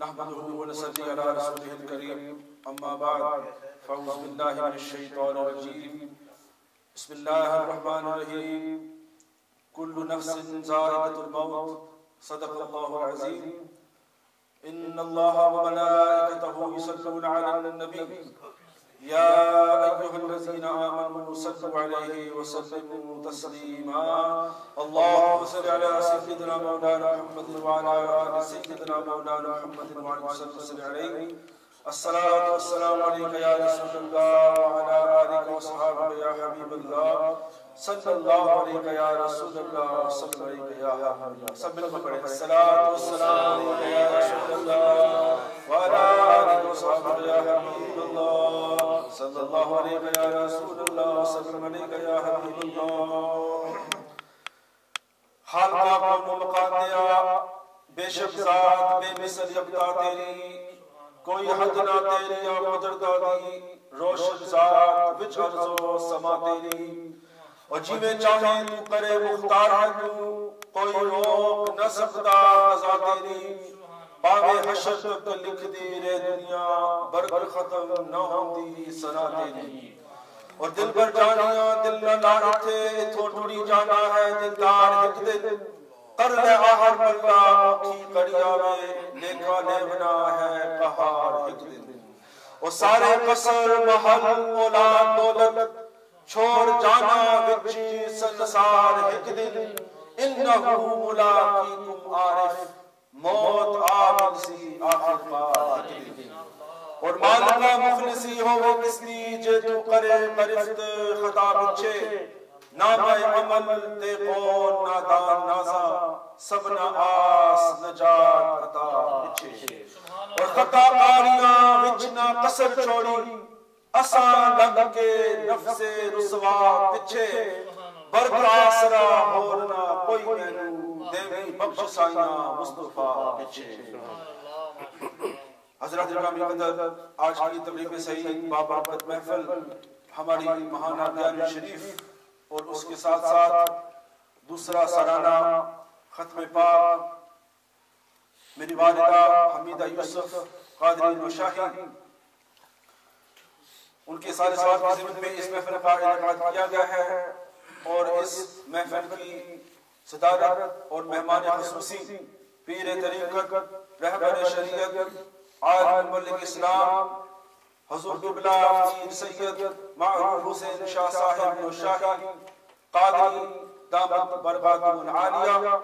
नहमदुहु व नसल्ली अला रसूलिहिल करीम अम्मा बाद फ़अऊज़ु बिल्लाहि मिनश शैतानिर रजीम बिस्मिल्लाहिर रहमानिर रहीम कुल्लु नफ्सिन ज़ाइक़तुल मौत सदक़ल्लाहुल अज़ीम इन्नल्लाहा व मलाइकतहु युसल्लूना अलन नबी या अय्युहल्लज़ीना आमनू सल्लु अलैहि व सल्लिमू तस्लीमा अल्लाहुम्मा सल्लि अला सय्यिदिना मौलाना मुहम्मद व अला आलि सय्यिदिना मौलाना मुहम्मद व सल्लि अलैहि अस्सलातु वस्सलामु अलैका या रसूलल्लाह व अला आलिका व सहाबिका या हबीबल्लाह सल्लल्लाहु अलैका या रसूलल्लाह सल्लल्लाहु अलैका या हबीबल्लाह। सब मिलकर पढ़ें अस्सलातु वस्सलामु अलैका या रसूलल्लाह व अला आलिका व सहाबिका या हबीबल्लाह सल्लल्लाहु अलैका या रसूलल्लाह सल्लल्लाहु अलैका या हबीबल्लाह। खालका को मुक़द्दिया बेशक ज़ात बेमिसल यकता तेरी कोई हद ना तेरी या कुदरत दी रोशन ज़ात विच अर्ज़ो समा तेरी और जिवें चाहे तू करे मुख्तार है तू कोई रोक न सकता क़ज़ा तेरी पावे हशर तक लिख दी रे दुनिया बरकर खत्म न होंदी सना तेरी और दिल पर जानिया दिल न लाड़ थे थोड़ी जाना है दिलदार एक दिन कर ले आहर बल्ला की कड़िया में लेखा लेवना है कहार एक दिन और सारे कसर महल औलाद दौलत छोड़ जाना विच संसार एक दिन इन्नहु मुलाकीकुम आरिफ मौत आमिल सी आखिर बार एक दिन और मालिका मुखलिसी होवे किसदी जे तू करे मरिफ्त खता बिछे ना मैं अमल ते कौन नादान नाजा सबना आस नजात अता बिछे और खता कारियां विच ना कसर छोड़ी असान लग के नफ्से रुसवा पिछे बरकर आसरा होरना कोई मैनू देवी बख्श साइया मुस्तफा पिछे। हज़रत ग्रामी कदर आज की तबलीग में सही बाबरकत महफिल हमारी महाना बयान शरीफ और उसके साथ साथ दूसरा सालाना खत्म पाक मेरी वालिदा हमीदा यूसुफ कादरी नौशाही उनके सारे सवाल की ज़िम्मत में इस महफिल का इनेकाद किया गया है और इस महफिल की सदारत और मेहमान ख़ुसूसी पीर तरीक़त रहबर शरीयत आलिम मुल्क इस्लाम हुज़ूर क़िबला पीर सैयद मअरूफ हुसैन शाह साहिब नौशाही कादरी दामत बरकातुहुल आलिया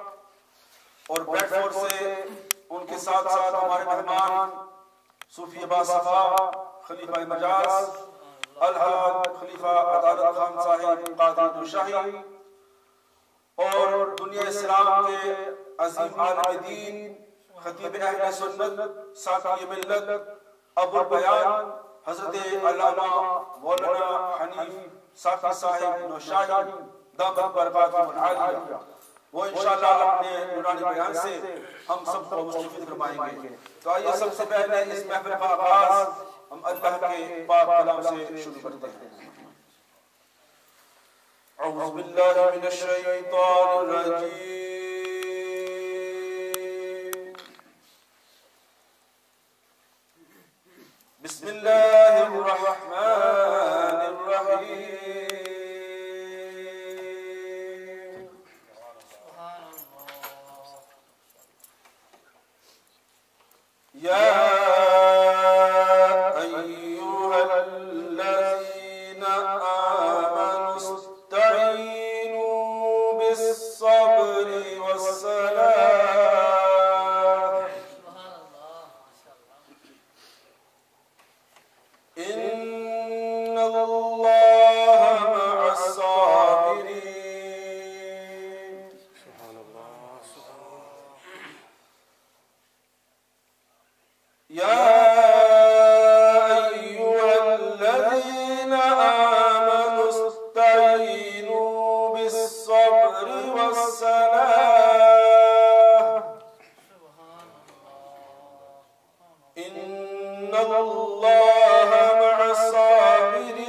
और ब्रेडफोर्ड से उनके साथ साथ हमारे मेहमान सूफी बासफा खलीफा मजाज अलहाज खलीफा अदालत खान साहिब कादरी नौशाही और दुनिया इस्लाम के अजीम आलिम दीन खतीब अहले सुन्नत साकी मिल्लत अबुल बयान हज़रत अल्लामा मौलाना हनीफ साकी साहिब नौशाही दामत बरकातुहुल आलिया वो इंशाअल्लाह अपने नूरानी बयान से हम सबको मुस्तफ़ीद फरमाएंगे। तो आइए सबसे पहले इस महफिल का आगाज हम अल्लाह के पाक कलाम से शुरू करते हैं। औज़ु बिल्लाहि मिनश शैतानिर रजीम बिस्मिल्लाहिर रहमानिर रहीम या अय्युहल्लज़ीना आमनु इस्तईनु बिस्सब्रि वस्सलाह इन्नल्लाह मअस साबिरीन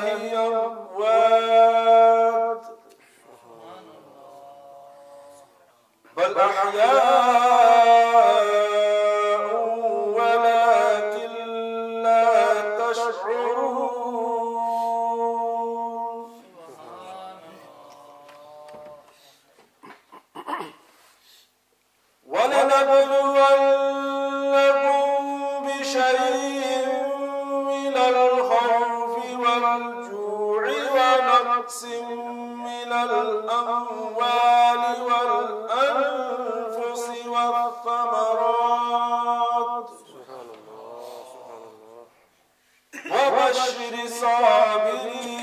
ही अमवात बल अहयाउ वलाकिन ला तशउरून। वलनबलुवन्नकुम बिशैइन मिनल खौफि वल जू'i व नक्सिन मिनल अम्वालि वल अनफुसि वस्समरात वबश्शिरि साबिरीन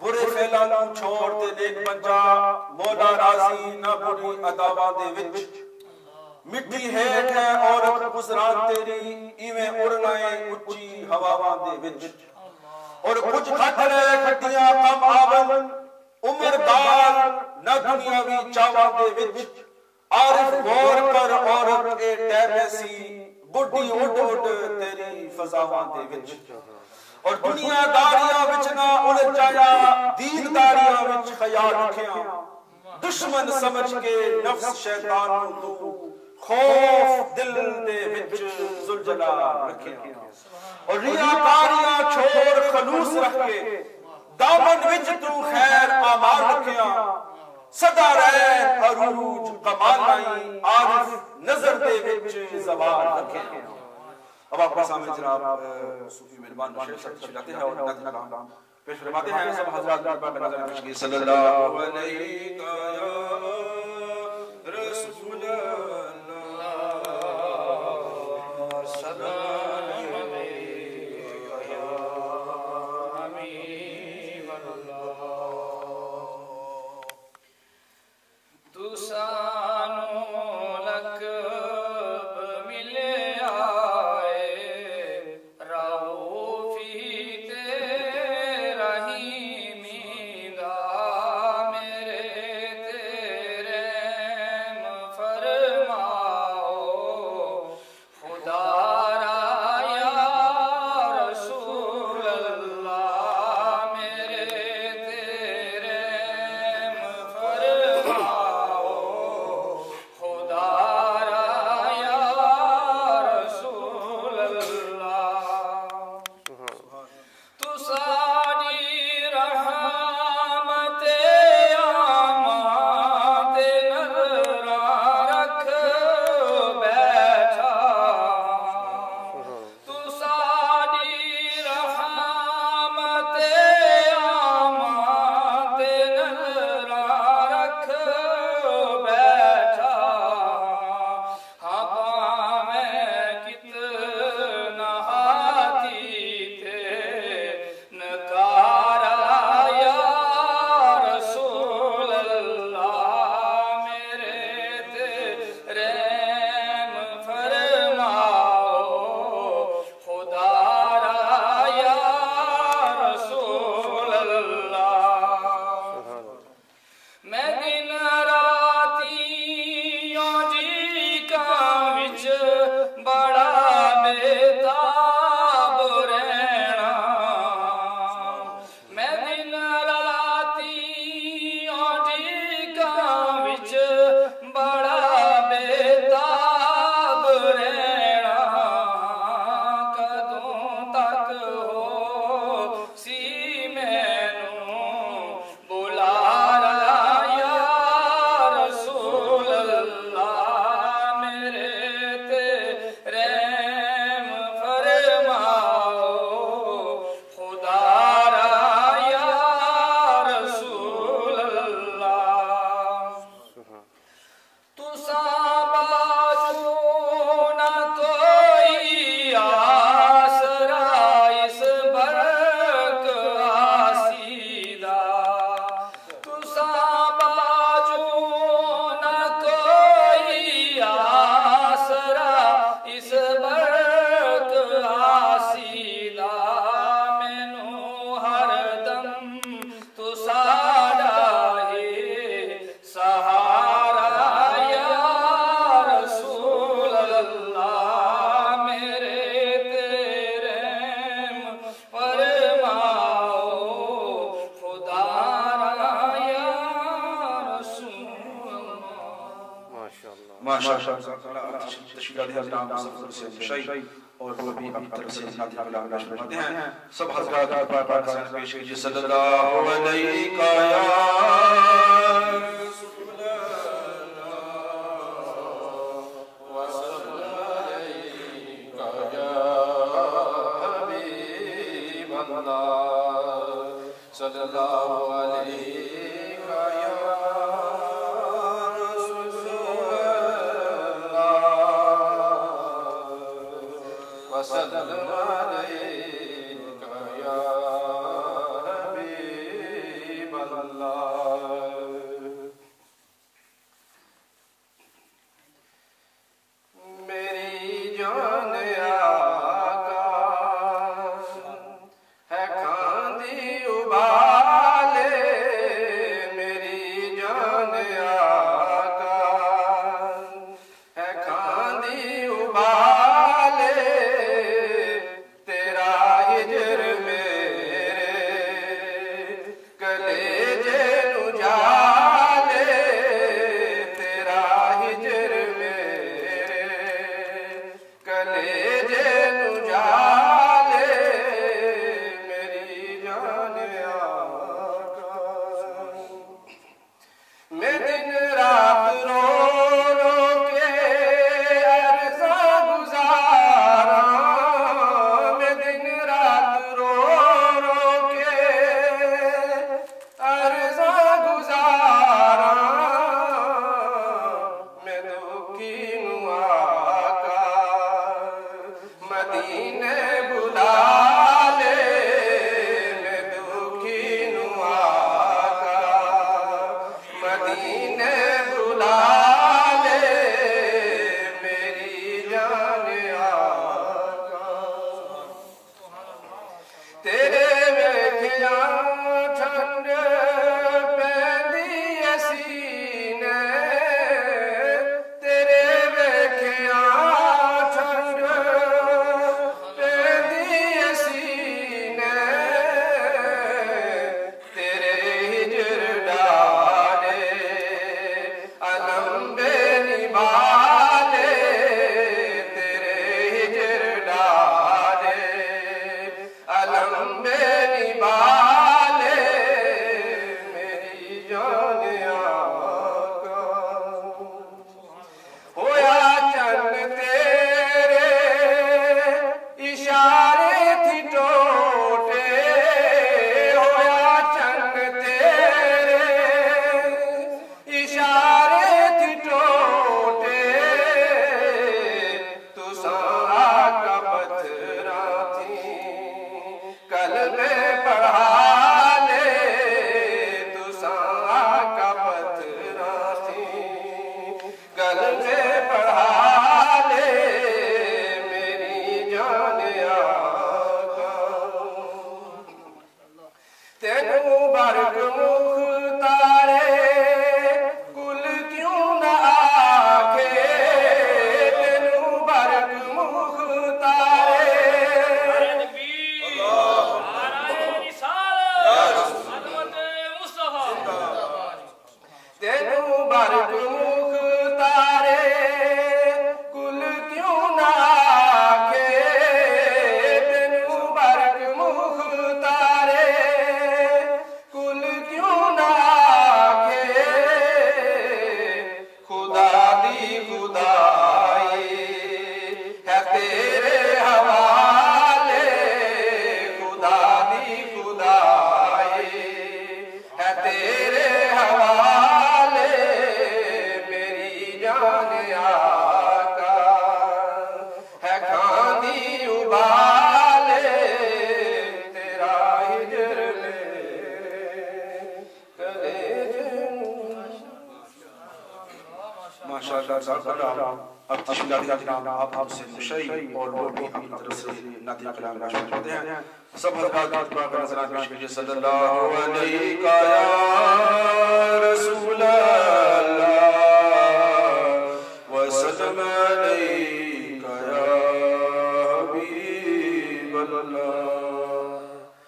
बुरे फैलानू छोड़ ते नेक बन जा, मौला राजी ना बुरी अदावां दे विच। मिट्टी हेठ है औरत गुजरान तेरी, इवें उड़ना है उच्ची हवावां दे विच। और कुछ घट रहे खटियां कम आवन, उम्र दार ना दुनियावी चावां दे विच। आरिफ गौर कर औरत ए टैबेसी, बुढ़ी उड़ उड़ तेरी फजावां दे विच। और दुनियादारियां विच ना उलझाया, दीनदारियां विच ख्याल रखिया। दुश्मन समझ के नफ्स शैतान नू तू खौफ दिल दे विच जुलजला रखिया। और रियाकारियां छोड़ खलूस रख के दामन विच तू खैर आमाल रखिया। सदा रहे अरूज कमाल लाई, आरिफ नजर दे विच ज़वाल रखिया। अब आपके सामने जनाब सूफी मेहरबान शेख साहब जाते हैं और नज़र कलाम पेश फरमाते हैं। सब हज़रात पर नज़र पेश की सल्लल्लाहु अलैहि या रसूल अल्लाह सल्लल्लाहु अलैहि या हबीब अल्लाह। तू सानो लक मेरे तेरे माशाअल्लाह तशरीफ लाए जनाब मुस्तफा हुसैन शई और वो भी अपनी तरफ से नाती कलाम पेश फरमाते हैं। सब हज़रात पाक हसन पेश कीजिए सल्लल्लाहु अलैहि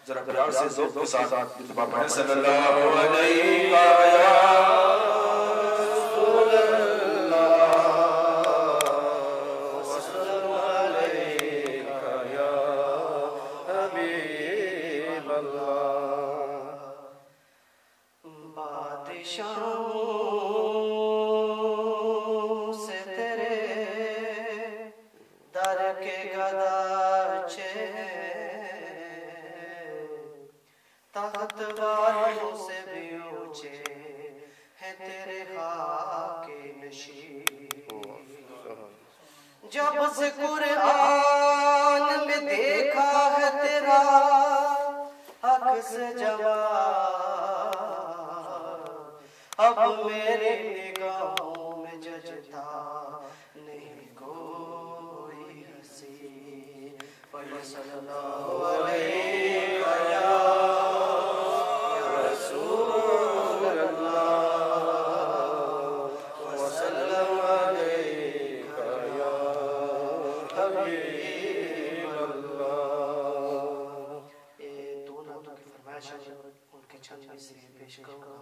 जरा प्यार से ज़ौक़ के साथ सल्लल्लाहु अलैहि शामों से तेरे दर के गदाचे तख्त वालों से भी ऊंचे हैं तेरे हाके नशीब। जब से कुरान में देखा है तेरा हक से जवाब, अब मेरे निगाहों में जजता नहीं कोई हंसी। सल्लल्लाहु अलैहि उनके छंद से पेश करूंगा,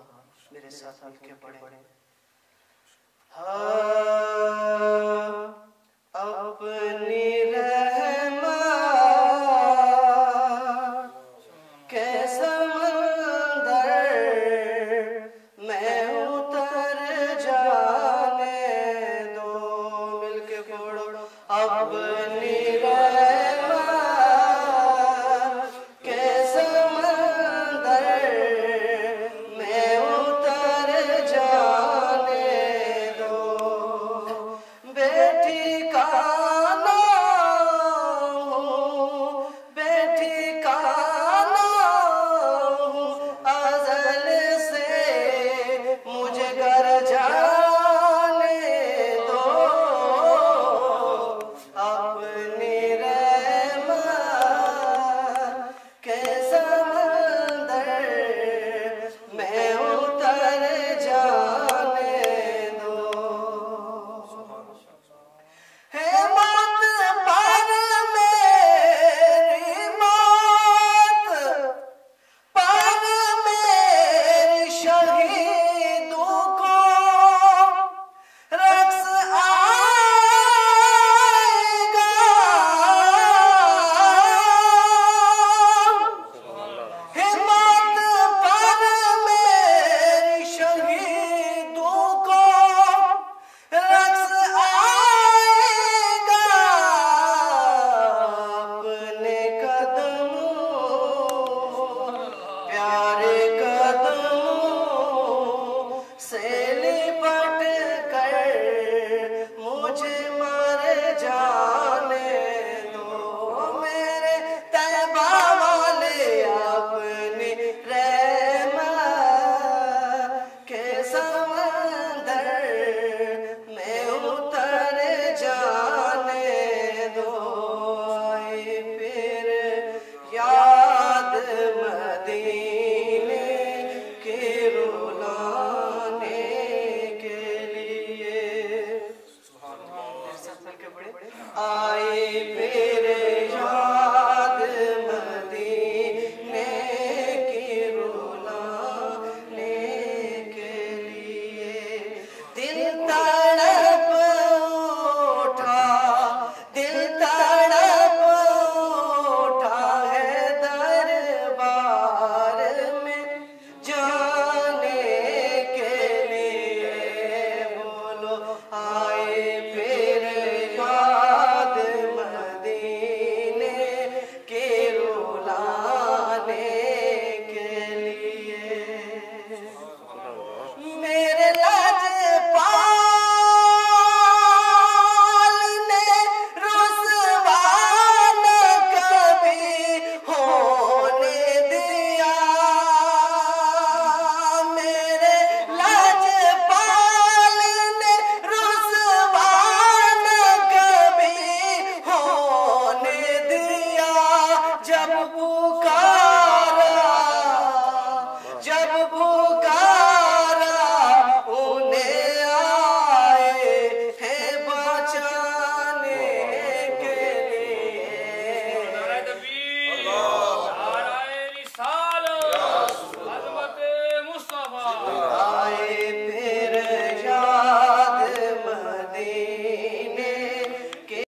मेरे साथ मिलके पढ़े। अपनी रहमत के समंदर में उतर जाने दो, मिलके पढ़ो। अपनी जब